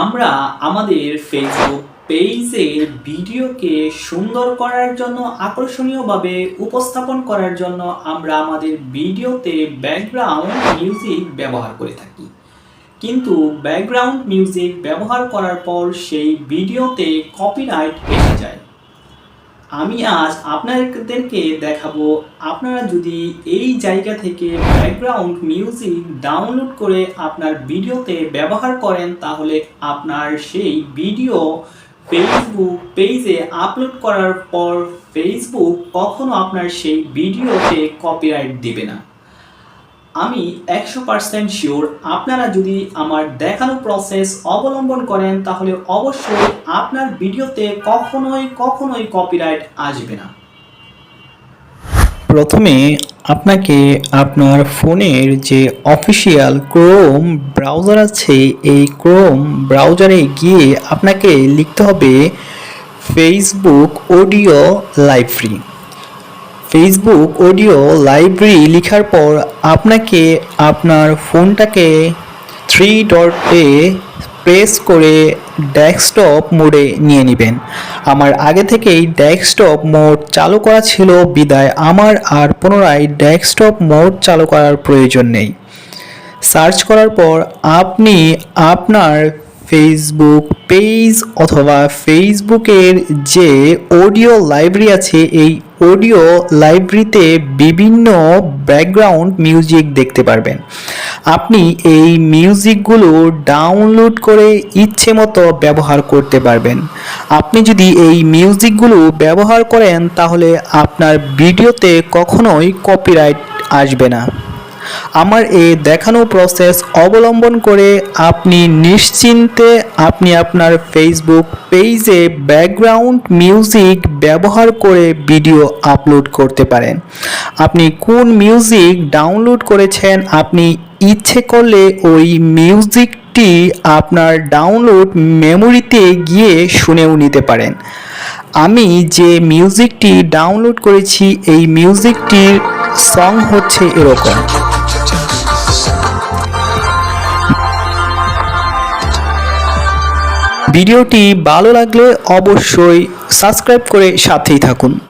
আমরা আমাদের ফেসবুক পেজের ভিডিওকে সুন্দর করার জন্য আকর্ষণীয়ভাবে উপস্থাপন করার জন্য আমরা আমাদের ভিডিওতে ব্যাকগ্রাউন্ড মিউজিক ব্যবহার করে থাকি। কিন্তু ব্যাকগ্রাউন্ড মিউজিক ব্যবহার করার পর সেই ভিডিওতে কপিরাইট এসে যায়। আমি আজ আপনাদেরকে দেখাবো, আপনারা যদি এই জায়গা থেকে ব্যাকগ্রাউন্ড মিউজিক ডাউনলোড করে আপনার ভিডিওতে ব্যবহার করেন, তাহলে আপনার সেই ভিডিও ফেসবুক পেজে আপলোড করার পর ফেসবুক কখনো আপনার সেই ভিডিওতে কপিরাইট দেবে না। আমি 100% শিওর, আপনারা যদি আমার দেখানো প্রসেস অবলম্বন করেন তাহলে অবশ্যই আপনার ভিডিওতে কখনোই কপিরাইট আসবে না। প্রথমে আপনাকে আপনার ফোনের যে অফিসিয়াল ক্রোম ব্রাউজার আছে, এই ক্রোম ব্রাউজারে গিয়ে আপনাকে লিখতে হবে Facebook audio library. Facebook audio library লেখার পর আপনাকে আপনার ফোনটাকে 3 ডটে প্রেস করে ডেস্কটপ মোডে নিয়ে নেবেন। আমার আগে থেকেই ডেস্কটপ মোড চালু করা ছিল বিদায় আমার আর পুনরায় ডেস্কটপ মোড চালু করার প্রয়োজন নেই। সার্চ করার পর আপনি আপনার ফেসবুক পেজ অথবা ফেসবুকের যে অডিও লাইব্রেরি আছে, এই অডিও লাইব্রেরিতে বিভিন্ন ব্যাকগ্রাউন্ড মিউজিক দেখতে পারবেন। আপনি এই মিউজিকগুলো ডাউনলোড করে ইচ্ছে মতো ব্যবহার করতে পারবেন। আপনি যদি এই মিউজিকগুলো ব্যবহার করেন তাহলে আপনার ভিডিওতে কখনোই কপিরাইট আসবে না। আমার এই দেখানো প্রসেস অবলম্বন করে আপনি নিশ্চিন্তে আপনার ফেসবুক পেজে ব্যাকগ্রাউন্ড মিউজিক ব্যবহার করে ভিডিও আপলোড করতে পারেন। আপনি কোন মিউজিক ডাউনলোড করেছেন, আপনি ইচ্ছে করলে ওই মিউজিকটি আপনার ডাউনলোড মেমোরিতে গিয়ে শুনেও নিতে পারেন। আমি যে মিউজিকটি ডাউনলোড করেছি, এই মিউজিকটির সং হচ্ছে এরকম। ভিডিওটি ভালো লাগলে অবশ্যই সাবস্ক্রাইব করে সাথেই থাকুন।